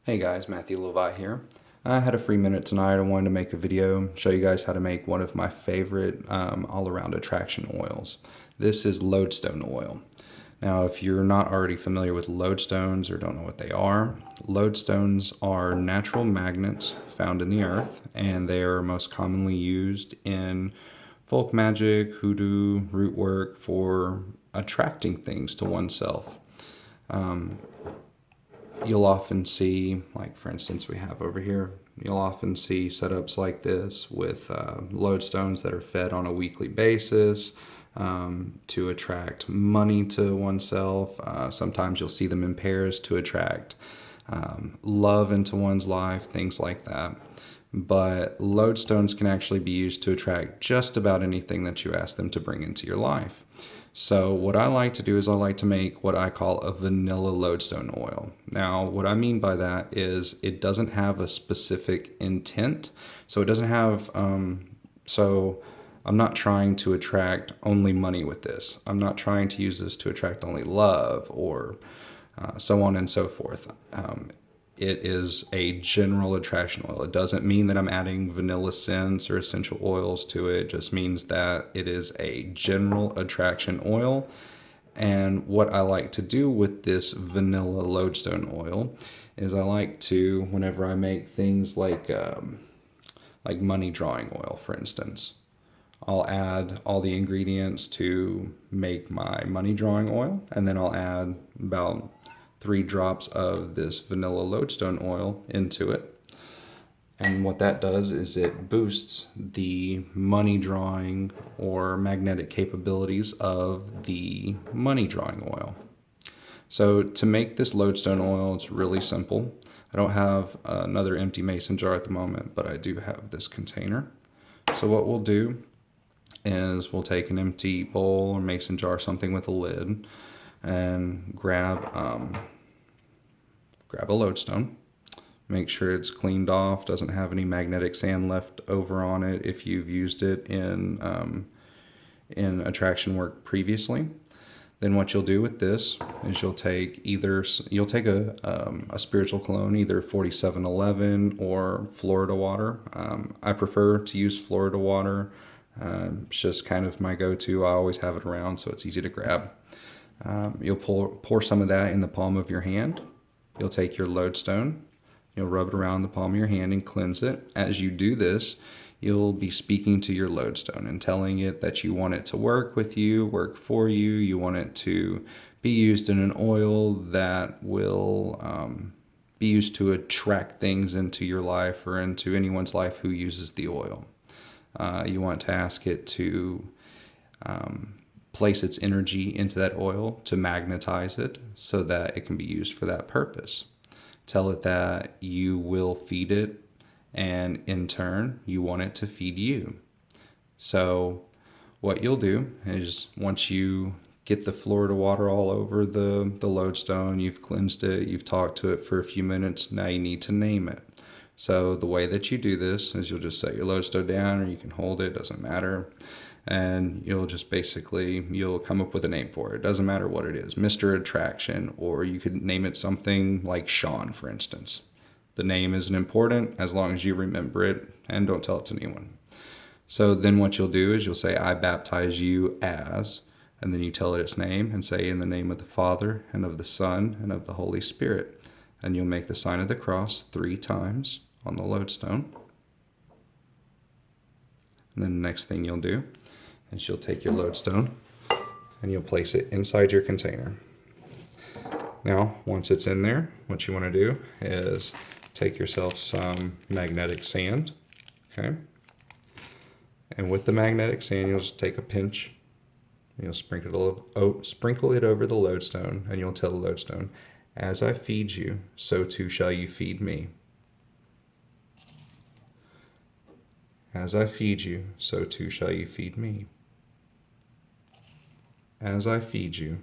Hey guys, Matthew Levi here. I had a free minute tonight. I wanted to make a video, show you guys how to make one of my favorite all-around attraction oils. This is lodestone oil. Now, if you're not already familiar with lodestones or don't know what they are, lodestones are natural magnets found in the earth, and they are most commonly used in folk magic, hoodoo, root work for attracting things to oneself. You'll often see, like for instance we have over here, you'll often see setups like this with lodestones that are fed on a weekly basis to attract money to oneself. Sometimes you'll see them in pairs to attract love into one's life, things like that. But lodestones can actually be used to attract just about anything that you ask them to bring into your life. So what I like to do is I like to make what I call a vanilla lodestone oil. Now, what I mean by that is it doesn't have a specific intent. So it doesn't have, so I'm not trying to attract only money with this. I'm not trying to use this to attract only love or so on and so forth. It is a general attraction oil. It doesn't mean that I'm adding vanilla scents or essential oils to it. It just means that it is a general attraction oil. And what I like to do with this vanilla lodestone oil is I like to, whenever I make things like money drawing oil, for instance, I'll add all the ingredients to make my money drawing oil, and then I'll add about 3 drops of this vanilla lodestone oil into it. And what that does is it boosts the money drawing or magnetic capabilities of the money drawing oil. So to make this lodestone oil, it's really simple. I don't have another empty mason jar at the moment, but I do have this container. So what we'll do is we'll take an empty bowl or mason jar, something with a lid, and grab a lodestone. Make sure it's cleaned off, doesn't have any magnetic sand left over on it if you've used it in attraction work previously. Then what you'll do with this is you'll take a spiritual cologne, either 4711 or Florida water. I prefer to use Florida water. It's just kind of my go-to. I always have it around, so it's easy to grab. You'll pour some of that in the palm of your hand. You'll take your lodestone, you'll rub it around the palm of your hand and cleanse it. As you do this, you'll be speaking to your lodestone and telling it that you want it to work with you, work for you. You want it to be used in an oil that will be used to attract things into your life or into anyone's life who uses the oil. You want to ask it to place its energy into that oil to magnetize it so that it can be used for that purpose. Tell it that you will feed it, and in turn, you want it to feed you. So what you'll do is once you get the Florida water all over the lodestone, you've cleansed it, you've talked to it for a few minutes, now you need to name it. So the way that you do this is you'll just set your lodestone down, or you can hold it, doesn't matter. And you'll just you'll come up with a name for it. It doesn't matter what it is, Mr. Attraction, or you could name it something like Sean, for instance. The name isn't important as long as you remember it and don't tell it to anyone. So then what you'll do is you'll say, I baptize you as, and then you tell it its name and say, in the name of the Father and of the Son and of the Holy Spirit. And you'll make the sign of the cross 3 times on the lodestone. And then the next thing you'll do is you'll take your lodestone and you'll place it inside your container. Now, once it's in there, what you want to do is take yourself some magnetic sand, okay? And with the magnetic sand, you'll just take a pinch, you'll sprinkle it over the lodestone, and you'll tell the lodestone, as I feed you, so too shall you feed me. As I feed you, so too shall you feed me. As I feed you,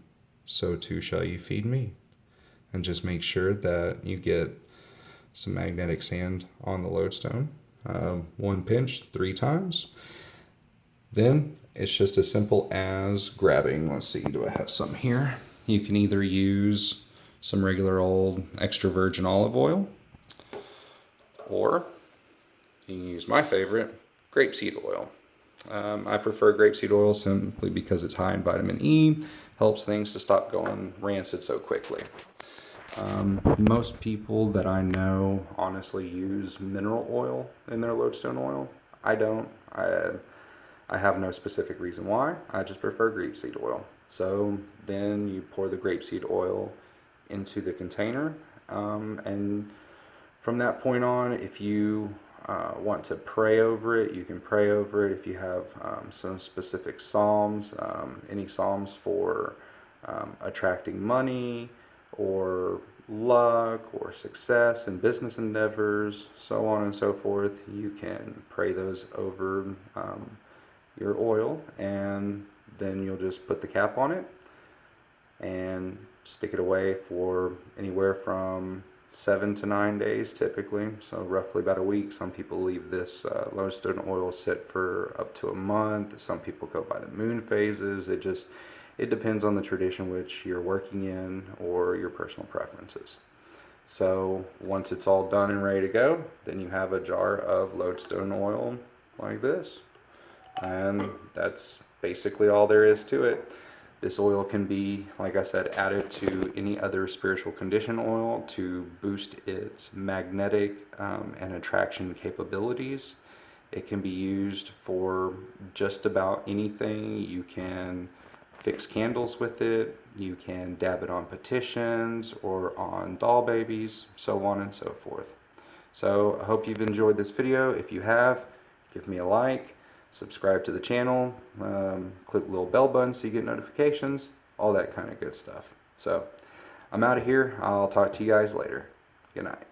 so too shall you feed me. And just make sure that you get some magnetic sand on the lodestone. 1 pinch 3 times. Then it's just as simple as grabbing, let's see, do I have some here? You can either use some regular old extra virgin olive oil, Or you can use my favorite, grapeseed oil. I prefer grapeseed oil simply because it's high in vitamin E, helps things to stop going rancid so quickly. Most people that I know honestly use mineral oil in their lodestone oil. I don't. I have no specific reason why. I just prefer grapeseed oil. So then you pour the grapeseed oil into the container, and from that point on, if you want to pray over it, you can pray over it. If you have some specific psalms, any psalms for attracting money or luck or success in business endeavors, so on and so forth, you can pray those over your oil, and then you'll just put the cap on it and stick it away for anywhere from 7 to 9 days typically, so roughly about a week. Some people leave this lodestone oil sit for up to a month. Some people go by the moon phases. It depends on the tradition which you're working in or your personal preferences. So once it's all done and ready to go, then you have a jar of lodestone oil like this, and that's basically all there is to it. This oil can be, like I said, added to any other spiritual condition oil to boost its magnetic and attraction capabilities. It can be used for just about anything. You can fix candles with it. You can dab it on petitions or on doll babies, so on and so forth. So I hope you've enjoyed this video. If you have, give me a like. Subscribe to the channel, click the little bell button so you get notifications, all that kind of good stuff. So I'm out of here. I'll talk to you guys later. Good night.